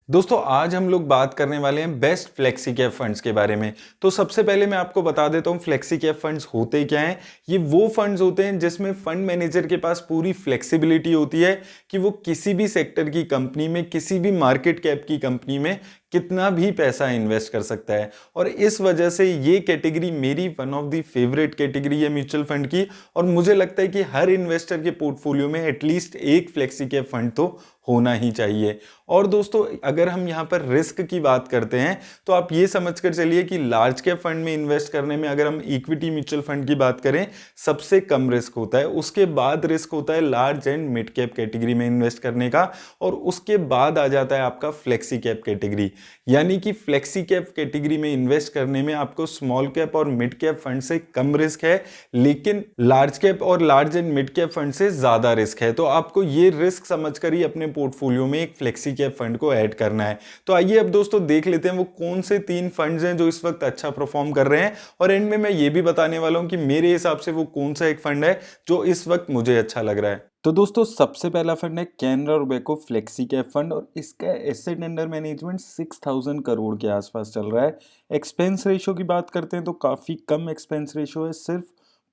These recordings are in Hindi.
दोस्तों आज हम लोग बात करने वाले हैं बेस्ट फ्लेक्सी कैप फंड्स के बारे में। तो सबसे पहले मैं आपको बता देता हूँ फ्लेक्सी कैप फंड्स होते क्या हैं। ये वो फंड्स होते हैं जिसमें फंड मैनेजर के पास पूरी फ्लेक्सिबिलिटी होती है कि वो किसी भी सेक्टर की कंपनी में, किसी भी मार्केट कैप की कंपनी में कितना भी पैसा इन्वेस्ट कर सकता है। और इस वजह से ये कैटेगरी मेरी one of the favourite category है म्यूचुअल फंड की। और मुझे लगता है कि हर इन्वेस्टर के पोर्टफोलियो में एटलीस्ट एक फ्लेक्सी कैप फंड तो होना ही चाहिए। और दोस्तों अगर हम यहाँ पर रिस्क की बात करते हैं तो आप ये समझकर चलिए कि लार्ज कैप फंड में इन्वेस्ट करने में, अगर हम इक्विटी म्यूचुअल फंड की बात करें, सबसे कम रिस्क होता है। उसके बाद रिस्क होता है large and mid cap category में इन्वेस्ट करने का, और उसके बाद आ जाता है आपका फ्लेक्सी कैप कैटेगरी। यानी कि फ्लेक्सी कैप कैटेगरी में इन्वेस्ट करने में आपको स्मॉल कैप और मिड कैप फंड से कम रिस्क है, लेकिन लार्ज कैप और large and mid cap fund से ज्यादा रिस्क है। तो आपको ये रिस्क समझकर ही अपने पोर्टफोलियो में एक फ्लेक्सी कैप फंड को ऐड करना है। तो आइए अब दोस्तों देख लेते हैं वो कौन से 3 फंड्स हैं जो इस वक्त अच्छा परफॉर्म कर रहे हैं, और एंड में मैं ये भी बताने वाला हूं कि मेरे हिसाब से वो कौन सा एक फंड है जो इस वक्त मुझे अच्छा लग रहा है। तो दोस्तों सबसे पहला फंड है Canara Robeco flexi cap fund, और इसका एसेट अंडर मैनेजमेंट 6000 करोड़ के आसपास चल रहा है। एक्सपेंस रेशियो की बात करते हैं तो काफी कम एक्सपेंस रेशियो है, सिर्फ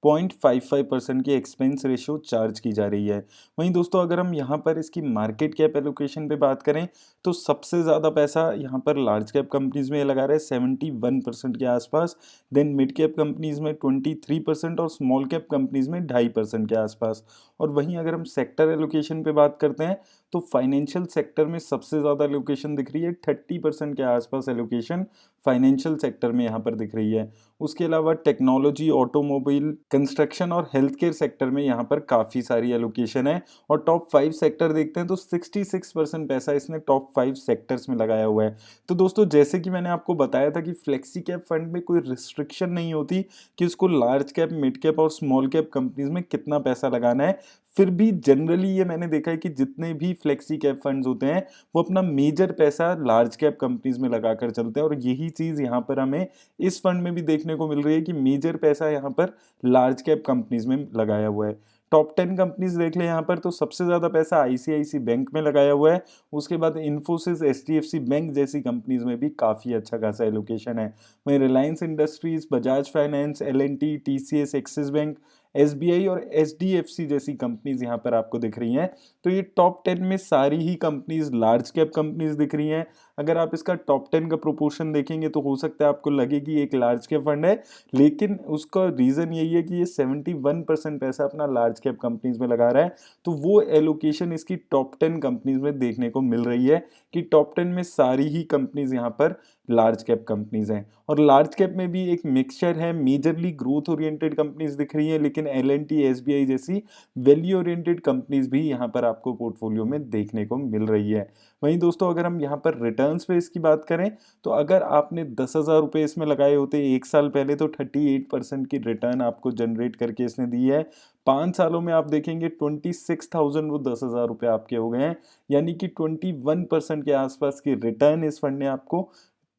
0.55% की एक्सपेंस रेशियो चार्ज की जा रही है। वहीं दोस्तों अगर हम यहाँ पर इसकी मार्केट कैप एलोकेशन पे बात करें तो सबसे ज़्यादा पैसा यहाँ पर लार्ज कैप कंपनीज में लगा रहा है 71% के आसपास, देन मिड कैप कंपनीज में 23% और स्मॉल कैप कंपनीज में 2.5% के आसपास। और वहीं अगर हम सेक्टर एलोकेशन पे बात करते हैं तो फाइनेंशियल सेक्टर में सबसे ज़्यादा एलोकेशन दिख रही है, 30% के आसपास एलोकेशन फाइनेंशियल सेक्टर में यहाँ पर दिख रही है। उसके अलावा टेक्नोलॉजी, ऑटोमोबाइल, कंस्ट्रक्शन और हेल्थ केयर सेक्टर में यहाँ पर काफ़ी सारी एलोकेशन है। और टॉप 5 सेक्टर देखते हैं तो 66% पैसा इसने टॉप 5 सेक्टर्स में लगाया हुआ है। तो दोस्तों जैसे कि मैंने आपको बताया था कि फ्लेक्सी कैप फंड में कोई रिस्ट्रिक्शन नहीं होती कि उसको लार्ज कैप, मिड कैप और स्मॉल कैप कंपनीज में कितना पैसा लगाना है। फिर भी जनरली ये मैंने देखा है कि जितने भी फ्लेक्सी कैप फंड्स होते हैं वो अपना मेजर पैसा लार्ज कैप कंपनीज में लगाकर चलते हैं, और यही चीज़ यहाँ पर हमें इस फंड में भी देखने को मिल रही है कि मेजर पैसा यहाँ पर लार्ज कैप कंपनीज में लगाया हुआ है। टॉप 10 कंपनीज देख लें यहाँ पर तो सबसे ज़्यादा पैसा आईसीआईसी बैंक में लगाया हुआ है। उसके बाद इन्फोसिस, एचडीएफसी बैंक जैसी कंपनीज में भी काफ़ी अच्छा खासा एलोकेशन है। वहीं Reliance industries, Bajaj finance, L&T, TCS, axis bank, SBI और एचडीएफसी जैसी कंपनीज यहाँ पर आपको दिख रही हैं। तो ये टॉप 10 में सारी ही कंपनीज लार्ज कैप कंपनीज दिख रही हैं। अगर आप इसका टॉप 10 का प्रोपोर्शन देखेंगे तो हो सकता है आपको लगे कि एक लार्ज कैप फंड है, लेकिन उसका रीज़न यही है कि ये 71% पैसा अपना लार्ज कैप कंपनीज में लगा रहा है। तो वो एलोकेशन इसकी टॉप 10 कंपनीज में देखने को मिल रही है कि टॉप 10 में सारी ही कंपनीज यहाँ पर लार्ज कैप कंपनीज हैं। और लार्ज कैप में भी एक मिक्सचर है, मेजरली ग्रोथ ओरिएंटेड कंपनीज दिख रही हैं, लेकिन एल&टी, एसबीआई जैसी वैल्यू ओरिएंटेड कंपनीज भी यहाँ पर आपको पोर्टफोलियो में देखने को मिल रही है। वहीं दोस्तों अगर हम यहाँ पर रिटर्न्स पे इसकी बात करें तो अगर आपने 10,000 रुपये इसमें लगाए होते एक साल पहले तो 38% की रिटर्न आपको जनरेट करके इसने दी है। 5 सालों में आप देखेंगे 26,000 वो 10,000 रुपये आपके हो गए हैं, यानी कि 21% के आसपास की रिटर्न इस फंड ने आपको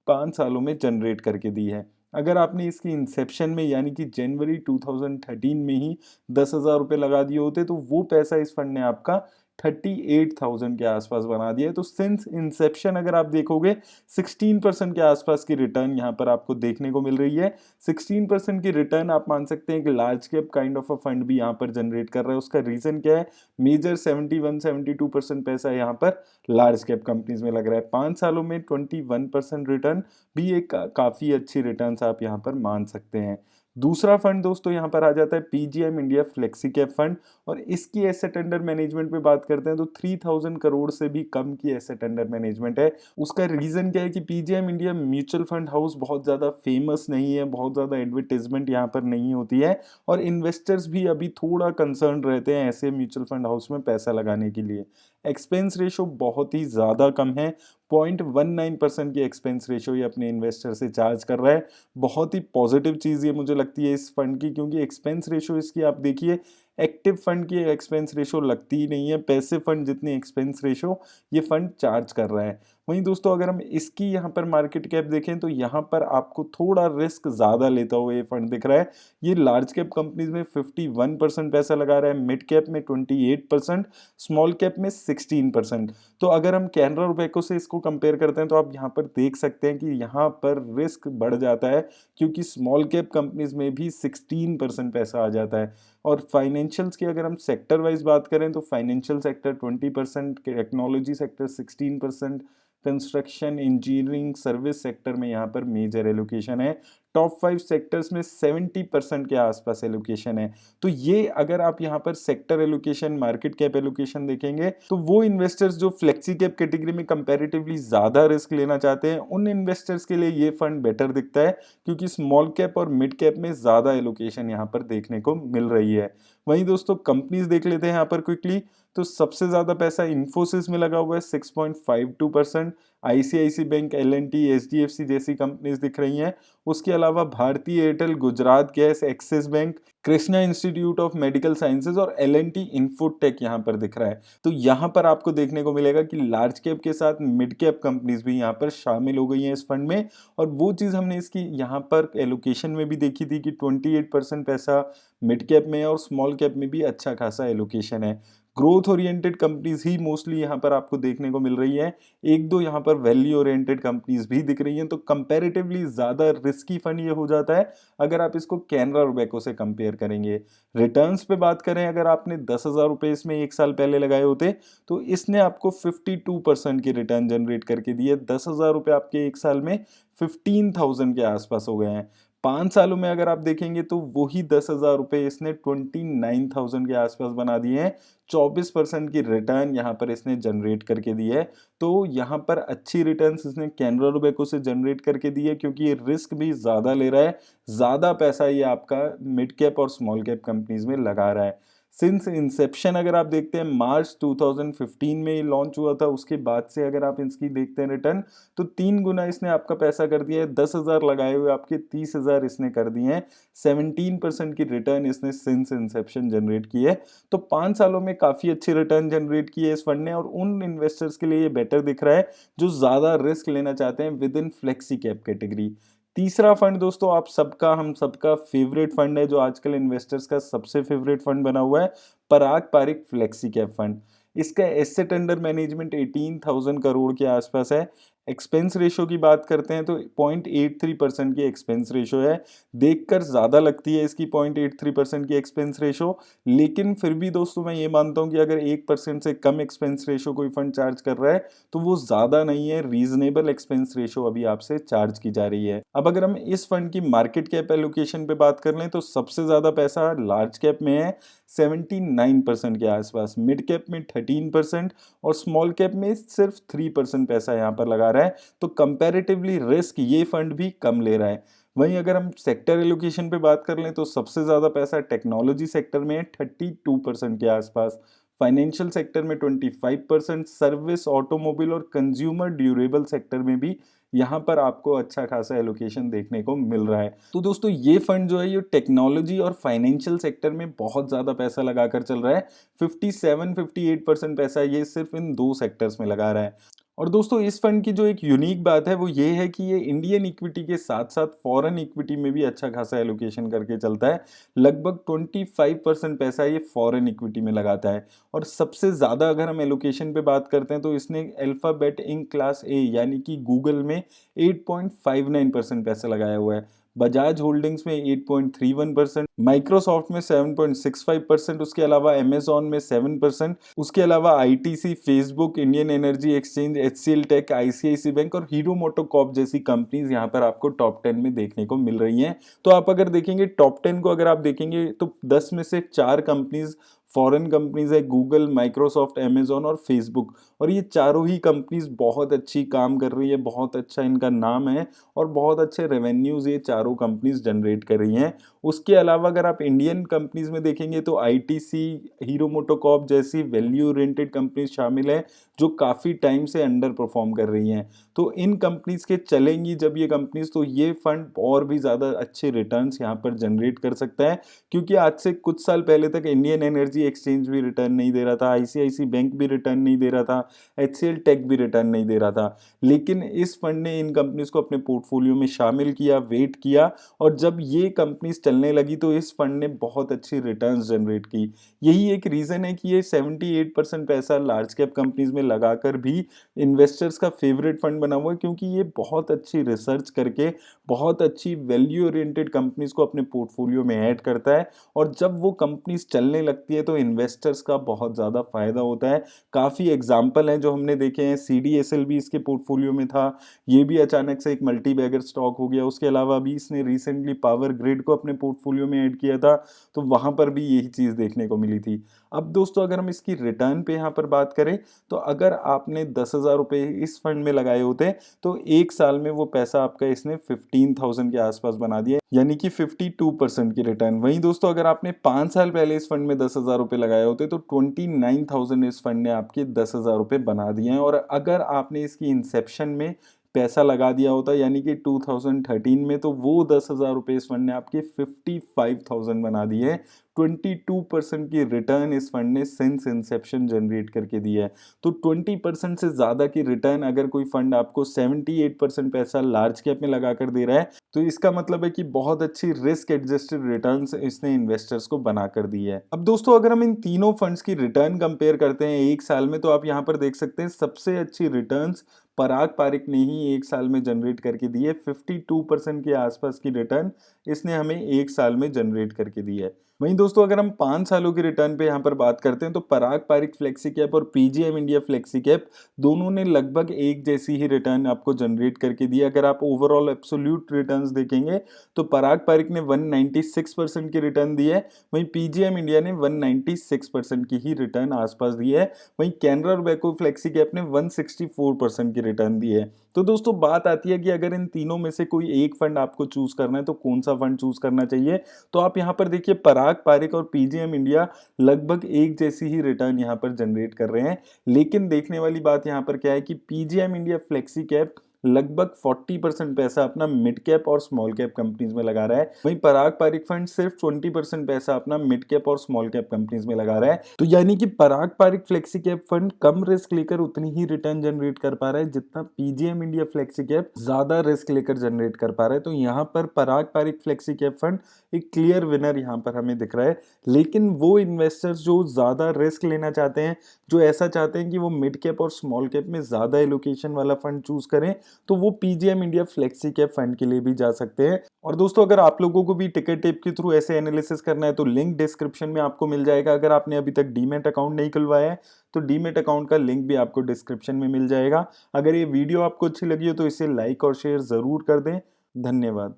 5 सालों में जनरेट करके दी है। अगर आपने इसकी इंसेप्शन में यानी कि जनवरी 2013 में ही 10,000 रुपये लगा दिए होते तो वो पैसा इस फंड ने आपका 38,000 के आसपास बना दिया है। तो सिंस इंसेप्शन अगर आप देखोगे 16% के आसपास की रिटर्न यहाँ पर आपको देखने को मिल रही है। 16% की रिटर्न आप मान सकते हैं कि large cap kind of a fund भी यहाँ पर जनरेट कर रहा है। उसका रीजन क्या है? मेजर 71-72% पैसा यहाँ पर लार्ज कैप कंपनीज में लग रहा है। 5 सालों में 21% रिटर्न भी एक काफ़ी अच्छी रिटर्न्स आप यहाँ पर मान सकते हैं। दूसरा फंड दोस्तों यहाँ पर आ जाता है PGM India flexi cap fund, और इसकी एसेट अंडर मैनेजमेंट पे बात करते हैं तो 3000 करोड़ से भी कम की एसेट अंडर मैनेजमेंट है। उसका रीजन क्या है कि PGM India mutual fund house बहुत ज़्यादा फेमस नहीं है, बहुत ज़्यादा एडवर्टीजमेंट यहाँ पर नहीं होती है, और इन्वेस्टर्स भी अभी थोड़ा कंसर्न रहते हैं ऐसे म्यूचुअल फंड हाउस में पैसा लगाने के लिए। एक्सपेंस रेशो बहुत ही ज़्यादा कम है, 0.19% की एक्सपेंस रेशो ये अपने इन्वेस्टर से चार्ज कर रहा है। बहुत ही पॉजिटिव चीज़ ये मुझे लगती है इस फंड की, क्योंकि एक्सपेंस रेशो इसकी आप देखिए एक्टिव फंड की एक्सपेंस रेशो लगती ही नहीं है, पैसिव फंड जितनी एक्सपेंस रेशो ये फंड चार्ज कर रहा है। वहीं दोस्तों अगर हम इसकी यहाँ पर मार्केट कैप देखें तो यहाँ पर आपको थोड़ा रिस्क ज़्यादा लेता हुआ ये फंड दिख रहा है। ये लार्ज कैप कंपनीज में 51% पैसा लगा रहा है, मिड कैप में 28%, स्मॉल कैप में 16%। तो अगर हम कैनरा रोबेको से इसको कंपेयर करते हैं तो आप यहाँ पर देख सकते हैं कि यहाँ पर रिस्क बढ़ जाता है, क्योंकि स्मॉल कैप कंपनीज में भी 16% पैसा आ जाता है। और फाइनेंशियल्स की अगर हम सेक्टर वाइज बात करें तो financial sector 20%, technology sector 16%, construction, engineering, service sector में यहाँ पर मेजर एलोकेशन है। टॉप 5 सेक्टर्स में 70% के आसपास एलोकेशन है। तो ये अगर आप यहाँ पर sector allocation, market cap allocation देखेंगे तो वो इन्वेस्टर्स जो फ्लेक्सी कैप कैटेगरी में कंपैरेटिवली ज्यादा रिस्क लेना चाहते हैं, उन इन्वेस्टर्स के लिए ये फंड बेटर दिखता है, क्योंकि स्मॉल कैप और मिड कैप में ज्यादा एलोकेशन यहाँ पर देखने को मिल रही है। वहीं दोस्तों कंपनीज देख लेते हैं यहाँ पर क्विकली। तो सबसे ज्यादा पैसा इन्फोसिस में लगा हुआ है 6.52%, आईसीआईसी बैंक, एल&टी, एचडीएफसी जैसी कंपनीज दिख रही हैं। उसके अलावा भारतीय Airtel, Gujarat gas, axis bank, Krishna institute of medical sciences और एल&टी इन्फोटेक यहाँ पर दिख रहा है। तो यहाँ पर आपको देखने को मिलेगा कि लार्ज कैप के साथ मिड कैप कंपनीज भी यहाँ पर शामिल हो गई हैं इस फंड में। और वो चीज़ हमने इसकी यहाँ पर एलोकेशन में भी देखी थी कि 28% पैसा मिड कैप में और स्मॉल कैप में भी अच्छा खासा एलोकेशन है। ग्रोथ ओरिएंटेड कंपनीज ही मोस्टली यहाँ पर आपको देखने को मिल रही है। एक दो यहाँ पर वैल्यू ओरिएंटेड कंपनीज भी दिख रही हैं। तो कंपैरेटिवली ज्यादा रिस्की फंड ये हो जाता है अगर आप इसको कैनरा रोबेको से कंपेयर करेंगे। रिटर्न्स पे बात करें, अगर आपने 10,000 रुपए इसमें एक साल पहले लगाए होते तो इसने आपको 52% की रिटर्न जनरेट करके दी है। 10,000 रुपए आपके एक साल में 15,000 के आसपास हो गए हैं। 5 सालों में अगर आप देखेंगे तो वही 10,000 रुपए इसने 29,000 के आसपास बना दिए हैं। 24% की रिटर्न यहाँ पर इसने जनरेट करके दी है। तो यहाँ पर अच्छी रिटर्न्स इसने कैनरा रोबेको से जनरेट करके दी है, क्योंकि ये रिस्क भी ज़्यादा ले रहा है, ज़्यादा पैसा ये आपका मिड कैप और स्मॉल कैप कंपनीज में लगा रहा है। सिंस इंसेप्शन अगर आप देखते हैं मार्च 2015 में ये लॉन्च हुआ था, उसके बाद से अगर आप इसकी देखते हैं रिटर्न तो 3 गुना इसने आपका पैसा कर दिया है। 10,000 लगाए हुए आपके 30,000 इसने कर दिए हैं। 17% की रिटर्न इसने सिंस इंसेप्शन जनरेट की है। तो 5 सालों में काफी अच्छी रिटर्न जनरेट की है इस फंड ने, और उन इन्वेस्टर्स के लिए ये बेटर दिख रहा है जो ज्यादा रिस्क लेना चाहते हैं with in flexi cap category. तीसरा फंड दोस्तों आप सबका, हम सबका फेवरेट फंड है, जो आजकल इन्वेस्टर्स का सबसे फेवरेट फंड बना हुआ है, पराग पारिक फ्लेक्सी कैप फंड। इसका एसेट अंडर मैनेजमेंट 18,000 करोड़ के आसपास है। एक्सपेंस रेशो की बात करते हैं तो 0.83% की एक्सपेंस रेशो है। देखकर ज़्यादा लगती है इसकी 0.83% की एक्सपेंस रेशो, लेकिन फिर भी दोस्तों मैं ये मानता हूँ कि अगर 1% से कम एक्सपेंस रेशो कोई फंड चार्ज कर रहा है तो वो ज़्यादा नहीं है, रीजनेबल एक्सपेंस रेशो अभी आपसे चार्ज की जा रही है। अब अगर हम इस फंड की मार्केट कैप एलोकेशन पे बात कर लें तो सबसे ज़्यादा पैसा लार्ज कैप में है 79% के आसपास, मिड कैप में 13% और स्मॉल कैप में सिर्फ 3% पैसा यहाँ पर लगा रहा है। तो कंपैरेटिवली रिस्क ये फंड भी कम ले रहा है। वहीं अगर हम सेक्टर एलोकेशन पे बात कर लें तो सबसे ज़्यादा पैसा टेक्नोलॉजी सेक्टर में है 32% के आसपास, फाइनेंशियल सेक्टर में 25%, सर्विस, ऑटोमोबाइल और कंज्यूमर ड्यूरेबल सेक्टर में भी यहाँ पर आपको अच्छा खासा एलोकेशन देखने को मिल रहा है। तो दोस्तों ये फंड जो है ये टेक्नोलॉजी और फाइनेंशियल सेक्टर में बहुत ज़्यादा पैसा लगाकर चल रहा है। 57-58% पैसा ये सिर्फ इन दो सेक्टर्स में लगा रहा है। और दोस्तों इस फंड की जो एक यूनिक बात है वो ये है कि ये इंडियन इक्विटी के साथ साथ फॉरेन इक्विटी में भी अच्छा खासा एलोकेशन करके चलता है। लगभग 25% पैसा ये फॉरेन इक्विटी में लगाता है। और सबसे ज़्यादा अगर हम एलोकेशन पे बात करते हैं तो इसने अल्फाबेट इंक क्लास ए यानी कि गूगल में 8.59% पैसा लगाया हुआ है, बजाज होल्डिंग्स में 8.31%, माइक्रोसॉफ्ट में 7.65%, उसके अलावा अमेजॉन में 7%, उसके अलावा ITC, Facebook, Indian Energy Exchange, HCL Tech, ICIC bank और हीरो मोटोकॉर्प जैसी कंपनीज यहाँ पर आपको टॉप 10 में देखने को मिल रही हैं। तो आप अगर देखेंगे टॉप 10 को, अगर आप देखेंगे तो 10 में से 4 कंपनीज फॉरेन कंपनीज है, गूगल, माइक्रोसॉफ्ट, अमेजॉन और फेसबुक। और ये चारों ही कंपनीज बहुत अच्छी काम कर रही है, बहुत अच्छा इनका नाम है और बहुत अच्छे रेवेन्यूज ये चारों कंपनीज जनरेट कर रही हैं। उसके अलावा अगर आप इंडियन कंपनीज में देखेंगे तो आईटीसी, हीरो मोटोकॉर्प जैसी वैल्यू ओरिएंटेड कंपनीज शामिल है जो काफ़ी टाइम से अंडर परफॉर्म कर रही हैं। तो इन कंपनीज के चलेंगी जब ये कंपनीज, तो ये फंड और भी ज़्यादा अच्छे रिटर्न्स यहाँ पर जनरेट कर सकता है, क्योंकि आज से कुछ साल पहले तक इंडियन एनर्जी एक्सचेंज भी रिटर्न नहीं दे रहा था, आईसीआईसी बैंक भी रिटर्न नहीं दे रहा था, एचसीएल टेक भी रिटर्न नहीं दे रहा था। लेकिन इस फंड ने इन कंपनीज को अपने पोर्टफोलियो में शामिल किया, वेट किया, और जब ये कंपनीज चलने लगी तो इस फंड ने बहुत अच्छी रिटर्न्स जनरेट की। यही एक रीजन है कि ये 78% पैसा लार्ज कैप कंपनीज में लगाकर भी इन्वेस्टर्स का फेवरेट फंड बना हुआ है, क्योंकि ये बहुत अच्छी रिसर्च करके बहुत अच्छी वैल्यू ओरिएंटेड कंपनीज को अपने पोर्टफोलियो में ऐड करता है, और जब वो कंपनीज चलने लगती है तो इन्वेस्टर्स का बहुत ज़्यादा फायदा होता है। काफ़ी एग्जाम्पल हैं जो हमने देखे हैं, सीडीएसएल भी इसके पोर्टफोलियो में था, ये भी अचानक से एक मल्टी बैगर स्टॉक हो गया। उसके अलावा भी इसने रिसेंटली पावर ग्रिड को अपने पोर्टफोलियो में ऐड किया था, तो वहां पर भी यही चीज़ देखने को मिली थी। अब दोस्तों अगर हम इसकी रिटर्न पे यहाँ पर बात करें, तो अगर आपने 10,000 रुपये इस फंड में लगाए होते तो एक साल में वो पैसा आपका इसने 15,000 के आसपास बना दिया, यानी कि 52% की रिटर्न। वहीं दोस्तों अगर आपने 5 साल पहले इस फंड में 10,000 रुपये लगाए होते तो 29,000 इस फंड ने आपके 10,000 रुपये बना दिए हैं। और अगर आपने इसकी इंसेप्शन में पैसा लगा दिया होता यानी कि 2013 में, तो वो 10,000 रुपये इस फंड ने आपके 55,000 बना दिए। 22% की रिटर्न इस फंड ने सिंस इंसेप्शन जनरेट करके दी है। तो 20% से ज़्यादा की रिटर्न अगर कोई फंड आपको 78% पैसा लार्ज कैप में लगा कर दे रहा है, तो इसका मतलब है कि बहुत अच्छी रिस्क एडजस्टेड रिटर्न्स इसने इन्वेस्टर्स को बना कर दी है। अब दोस्तों अगर हम इन तीनों फंड्स की रिटर्न कंपेयर करते हैं एक साल में, तो आप यहाँ पर देख सकते हैं सबसे अच्छी रिटर्न्स पराग पारिक ने ही एक साल में जनरेट करके दी है। 52% के आसपास की रिटर्न इसने हमें एक साल में जनरेट करके दी है। वहीं दोस्तों अगर हम 5 सालों की रिटर्न पे यहाँ पर बात करते हैं, तो पराग पारिक फ्लेक्सी कैप और पीजीएम इंडिया फ्लेक्सी कैप दोनों ने लगभग एक जैसी ही रिटर्न आपको जनरेट करके दी। अगर आप ओवरऑल एब्सोल्यूट रिटर्न्स देखेंगे तो पराग पारिक ने 196% की रिटर्न दी है, वहीं पीजीएम इंडिया ने 196% की ही रिटर्न आसपास दी है। वहीं कैनरा रोबेको फ्लेक्सी कैप ने 164% की रिटर्न दी है। तो दोस्तों बात आती है कि अगर इन तीनों में से कोई एक फंड आपको चूज करना है तो कौन सा फंड चूज करना चाहिए। तो आप यहाँ पर देखिए पराग पारिक और पीजीएम इंडिया लगभग एक जैसी ही रिटर्न यहाँ पर जनरेट कर रहे हैं, लेकिन देखने वाली बात यहाँ पर क्या है कि पीजीएम इंडिया फ्लेक्सी कैप लगभग 40% पैसा अपना मिड कैप और स्मॉल कैप कंपनीज में लगा रहा है, वहीं पराग पारिक फंड सिर्फ 20% पैसा अपना मिड कैप और स्मॉल कैप कंपनीज में लगा रहा है। तो यानी कि पराग पारिक फ्लेक्सी कैप फंड कम रिस्क लेकर उतनी ही रिटर्न जनरेट कर पा रहा है जितना पीजीएम इंडिया फ्लेक्सी कैप ज्यादा रिस्क लेकर जनरेट कर पा रहा है। तो यहाँ पर पराग पारिक फ्लेक्सी कैप फंड एक क्लियर विनर यहाँ पर हमें दिख रहा है। लेकिन वो इन्वेस्टर्स जो ज्यादा रिस्क लेना चाहते हैं, जो ऐसा चाहते हैं कि वो मिड कैप और स्मॉल कैप में ज्यादा एलोकेशन वाला फंड चूज करें, तो वो PGM India flexi cap fund के लिए भी जा सकते हैं। और दोस्तों अगर आप लोगों को भी टिकट टेप के थ्रू ऐसे एनालिसिस करना है तो लिंक डिस्क्रिप्शन में आपको मिल जाएगा। अगर आपने अभी तक डीमैट अकाउंट नहीं खुलवाया है तो डीमैट अकाउंट का लिंक भी आपको डिस्क्रिप्शन में मिल जाएगा। अगर ये वीडियो आपको अच्छी लगी हो तो इसे लाइक और शेयर जरूर कर दें। धन्यवाद।